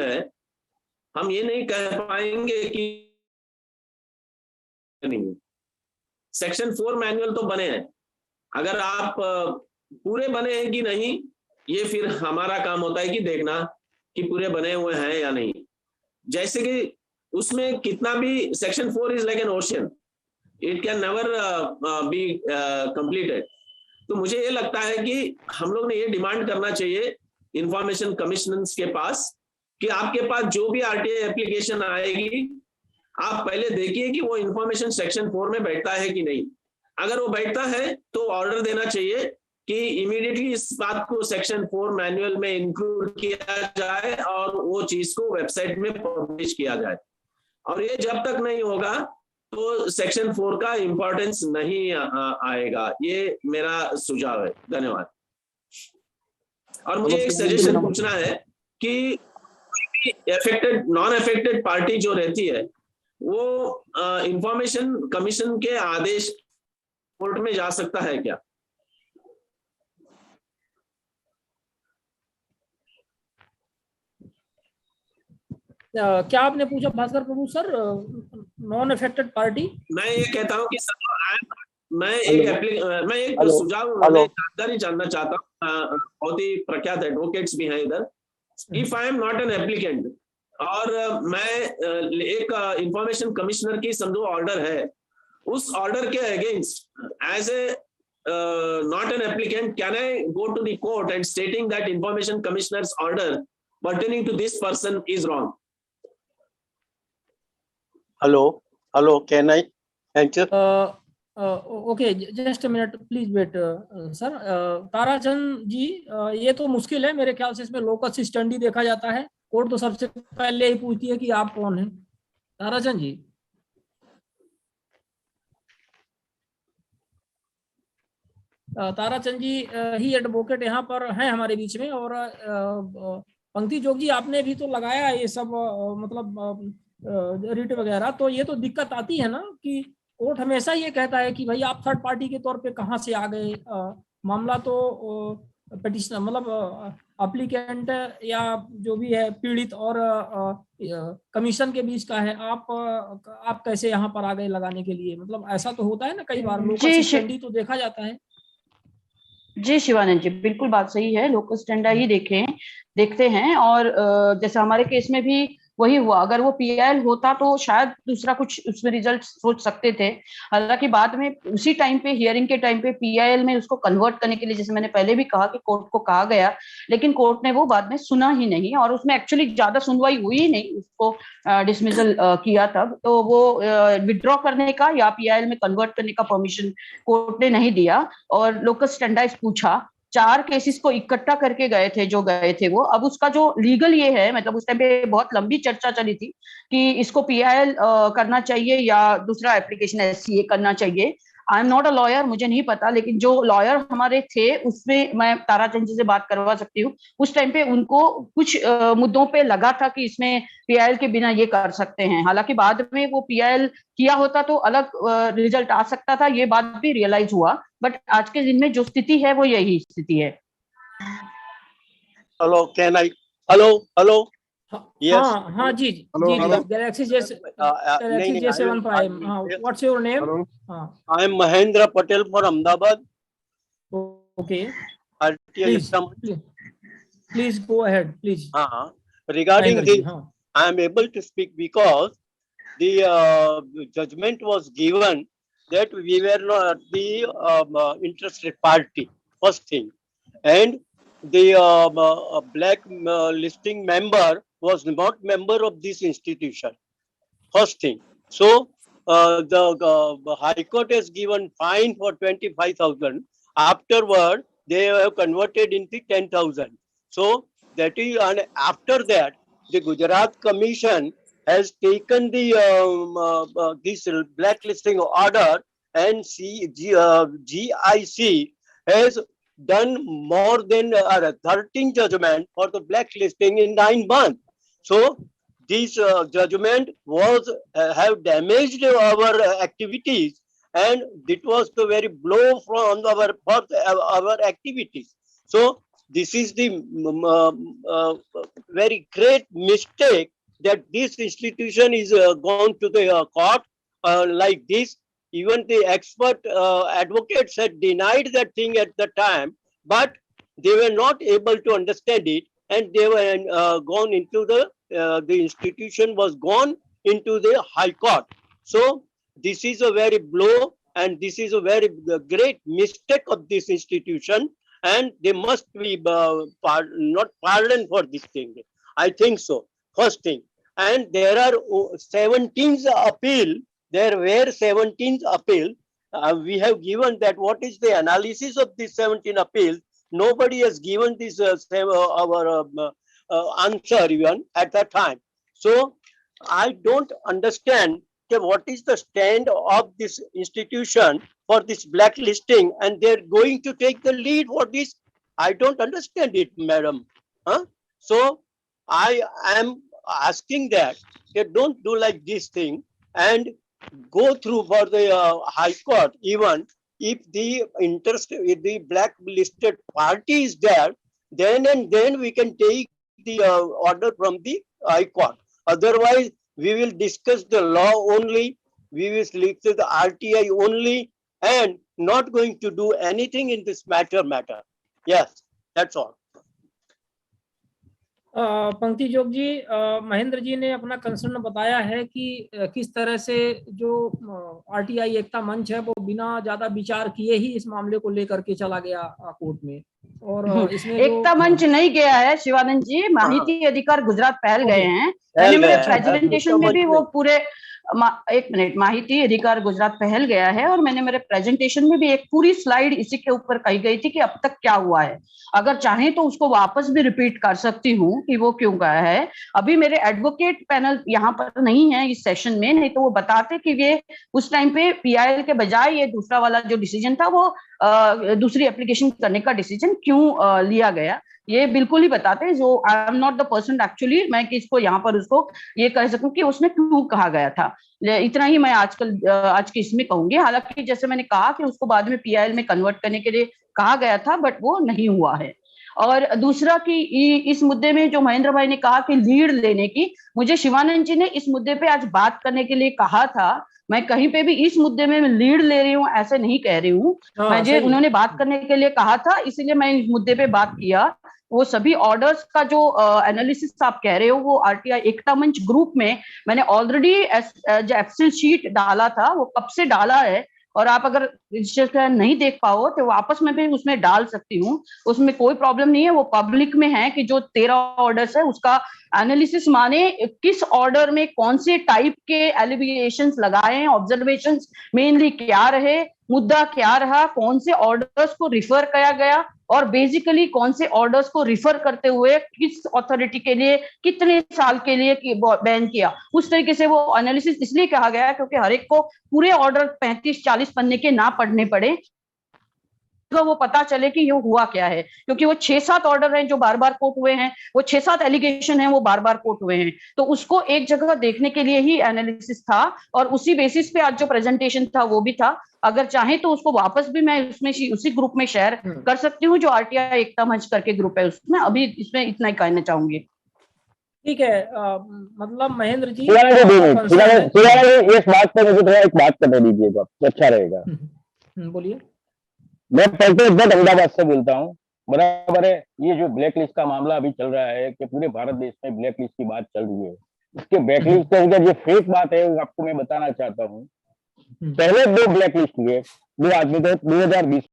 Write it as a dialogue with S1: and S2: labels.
S1: है, हम ये नहीं कह पाएंगे कि नहीं। सेक्शन 4 मैनुअल तो बने हैं, अगर आप पूरे बने हैं कि नहीं, ये फिर हमारा काम होता है कि देखना कि पूरे बने हुए हैं या नहीं। जैसे कि उसमें कितना भी, section 4 is like an ocean, it can never be completed. तो मुझे ये लगता है कि हम लोग ने ये डिमांड करना चाहिए इंफॉर्मेशन कमिश्नर के पास कि आपके पास जो भी आरटीआई एप्लीकेशन आएगी, आप पहले देखिए कि वो इंफॉर्मेशन सेक्शन 4 में बैठता है कि नहीं। अगर वो बैठता है तो ऑर्डर देना चाहिए कि इमीडिएटली इस बात को सेक्शन 4 मैनुअल में इंक्लूड किया जाए और वो चीज को वेबसाइट में पब्लिश किया जाए। और ये जब तक नहीं होगा तो सेक्शन 4 का इंपॉर्टेंस नहीं आएगा। ये मेरा सुझाव है। धन्यवाद। और मुझे एक सजेशन पूछना है कि अफेक्टेड नॉन अफेक्टेड पार्टी जो रहती है वो इंफॉर्मेशन कमीशन के आदेश कोर्ट में जा सकता है क्या?
S2: क्या आपने पूछा भास्कर प्रभु सर? नॉन अफेक्टेड पार्टी,
S1: मैं ये कहता हूँ कि मैं एक सुझाव जानकारी जानना चाहता हूँ। बहुत ही प्रख्यात एडवोकेट्स भी हैं इधर। If I am not an applicant और मैं एक इंफॉर्मेशन कमिश्नर की समझो ऑर्डर है, उस ऑर्डर के against as a not an applicant, can I go to the court and stating that information commissioner's order pertaining to this person is wrong?
S3: Hello, can I answer?
S2: Okay, just a minute, please wait, sir. Tarachand ji, ये तो मुश्किल है मेरे ख्याल से, इसमें locus standi देखा जाता है। कोर्ट तो सबसे पहले ही पूछती है कि आप कौन हैं। ताराचंद जी, ताराचंद जी ही एडवोकेट यहाँ पर हैं हमारे बीच में। और पंक्ति जोग जी, आपने भी तो लगाया ये सब मतलब रिट वगैरह, तो ये तो दिक्कत आती है ना कि कोर्ट हमेशा ये कहता है कि भाई आप थर्ड पार्टी के तौर पे कहाँ से आ गए। मामला तो पिटिशनर मतलब एप्लीकेंट या जो भी है पीड़ित और कमीशन के बीच का है। आप कैसे यहाँ पर आ गए लगाने के लिए? मतलब ऐसा तो होता है ना कई बार, लोकल स्टैंडी तो देखा जाता है।
S4: जी शिवानंद जी, बिल्कुल बात सही है, लोकल स्टैंडा ही देखते हैं। और जैसे हमारे केस में भी वही हुआ। अगर वो पीआईएल होता तो शायद दूसरा कुछ उसमें रिजल्ट सोच सकते थे। हालांकि बाद में उसी टाइम पे, हियरिंग के टाइम पे पीआईएल में उसको कन्वर्ट करने के लिए, जैसे मैंने पहले भी कहा कि कोर्ट को कहा गया, लेकिन कोर्ट ने वो बाद में सुना ही नहीं और उसमें एक्चुअली ज्यादा सुनवाई हुई ही नहीं, उसको डिसमिसल किया तब। तो वो विड्रॉ करने का या पीआईएल में कन्वर्ट करने का परमिशन कोर्ट ने नहीं दिया। और लोकल स्टैंडाइज पूछा, 4 केसेस को इकट्ठा करके गए थे वो। अब उसका जो लीगल ये है, मतलब उस टाइम पे बहुत लंबी चर्चा चली थी कि इसको पीआईएल करना चाहिए या दूसरा एप्लीकेशन एससीए करना चाहिए। I am not a lawyer, मुझे नहीं पता, लेकिन जो लॉयर हमारे थे उसमें मैं ताराचंद जी से बात करवा सकती हूँ। उस टाइम पे उनको कुछ मुद्दों पे लगा था कि इसमें पीआईएल के बिना ये कर सकते हैं। हालांकि बाद में वो पीआईएल किया होता तो अलग रिजल्ट आ सकता था, ये बात भी रियलाइज हुआ। बट आज के दिन में जो स्थिति है वो यही स्थिति है।
S3: Hello, can I? Hello
S2: yes. हाँ जी Galaxy J7 prime. What's your name?
S3: I am Mahendra Patel for Ahmedabad.
S2: Okay, please go ahead please.
S3: Regarding this, I am able to speak because the judgment was given that we were not the interested party, first thing, and the black listing member was not member of this institution, first thing. So the High Court has given fine for 25,000. Afterward, they have converted into 10,000. So that is, and after that, the Gujarat Commission has taken the this blacklisting order, and GIC has done more than 13 judgment for the blacklisting in 9 months. So this judgment was have damaged our activities, and it was the very blow from our activities. So this is the very great mistake that this institution is gone to the court like this. Even the expert advocates had denied that thing at the time, but they were not able to understand it, and they were gone into the institution was gone into the High Court. So this is a very blow, and this is a very great mistake of this institution, and they must be not pardoned for this thing. I think so. First thing, and there are 17 appeal. There were 17 appeal. We have given that. What is the analysis of these 17 appeals? Nobody has given this our answer even at that time. So I don't understand what is the stand of this institution for this blacklisting, and they're going to take the lead for this. I don't understand it, madam. So I am asking that they don't do like this thing and go through for the High Court. Even if the interest, if the blacklisted party is there, then and then we can take the order from the High Court. Otherwise, we will discuss the law only, we will discuss the RTI only, and not going to do anything in this matter. Yes, that's all.
S2: पंक्ति जोग जी, महेंद्र जी ने अपना concern बताया है कि किस तरह से जो आरटीआई एकता मंच है वो बिना ज्यादा विचार किए ही इस मामले को लेकर के चला गया कोर्ट में, और इसमें
S4: एकता मंच नहीं गया है शिवानंद जी, माहिती अधिकार गुजरात पहल गए हैं। मैंने मेरे प्रेजेंटेशन में भी वो पूरे एक मिनट, माहिती अधिकार गुजरात पहल गया है, और मैंने मेरे प्रेजेंटेशन में भी एक पूरी स्लाइड इसी के ऊपर कही गई थी कि अब तक क्या हुआ है। अगर चाहें तो उसको वापस भी रिपीट कर सकती हूँ कि वो क्यों गया है। अभी मेरे एडवोकेट पैनल यहाँ पर नहीं है इस सेशन में, नहीं तो वो बताते कि ये उस टाइम पे पीआईएल के बजाय ये दूसरा वाला जो डिसीजन था वो दूसरी एप्लीकेशन करने का डिसीजन क्यों लिया गया, ये बिल्कुल ही बताते। जो I am not the person actually मैं कि इसको यहाँ पर उसको ये कह सकूं कि उसमें क्यों कहा गया था। इतना ही मैं आज के इसमें कहूंगी। हालांकि जैसे मैंने कहा कि उसको बाद में पीआईएल में कन्वर्ट करने के लिए कहा गया था, बट वो नहीं हुआ है। और दूसरा कि इस मुद्दे में जो महेंद्र भाई ने कहा कि लीड लेने की, मुझे शिवानंद जी ने इस मुद्दे पे आज बात करने के लिए कहा था। मैं कहीं पे भी इस मुद्दे में लीड ले रही हूँ ऐसे नहीं कह रही हूँ, मुझे उन्होंने बात करने के लिए कहा था, इसीलिए मैं इस मुद्दे पे बात किया। वो सभी ऑर्डर्स का जो एनालिसिस आप कह रहे हो वो आरटीआई एकता मंच ग्रुप में मैंने ऑलरेडी जो एक्सेल शीट डाला था, वो कब से डाला है, और आप अगर रजिस्टर नहीं देख पाओ तो वापस मैं भी उसमें डाल सकती हूँ, उसमें कोई प्रॉब्लम नहीं है। वो पब्लिक में है कि जो 13 ऑर्डर्स है उसका एनालिसिस, माने किस ऑर्डर में कौन से टाइप के एलिगेशंस लगाए हैं, ऑब्जर्वेशंस मेनली क्या रहे, मुद्दा क्या रहा, कौन से ऑर्डर्स को रिफर किया गया, और बेसिकली कौन से ऑर्डर्स को रिफर करते हुए किस अथॉरिटी के लिए कितने साल के लिए बैन किया। उस तरीके से वो एनालिसिस इसलिए कहा गया है क्योंकि हर एक को पूरे ऑर्डर 35-40 पन्ने के ना पढ़ने पड़े, तो वो पता चले कि ये हुआ क्या है। क्योंकि वो 6-7 ऑर्डर हैं जो बार बार कोट हुए हैं, वो 6-7 एलिगेशन हैं वो बार बार कोट हुए हैं, तो उसको एक जगह देखने के लिए ही एनालिसिस था, और उसी बेसिस पे आज जो प्रेजेंटेशन था वो भी था। अगर चाहे तो उसको वापस भी मैं उसमें उसी ग्रुप में शेयर कर सकती हूँ जो आरटीआई एकता मंच करके ग्रुप है, उसमें अभी इसमें इतना ही कहना चाहूंगी।
S2: ठीक है, मतलब महेंद्र जी
S5: इस बात पर मुझे थोड़ा एक बात करने दीजिएगा तो अच्छा रहेगा।
S2: बोलिए।
S5: मैं पंकज अहमदाबाद से बोलता हूँ। बराबर है, ये जो ब्लैक लिस्ट का मामला अभी चल रहा है कि पूरे भारत देश में ब्लैक लिस्ट की बात चल रही है, इसके ब्लैक लिस्ट का जो फेक बात है आपको मैं बताना चाहता हूँ। पहले 2 ब्लैक लिस्ट हुए, 2 आदमी थे 2020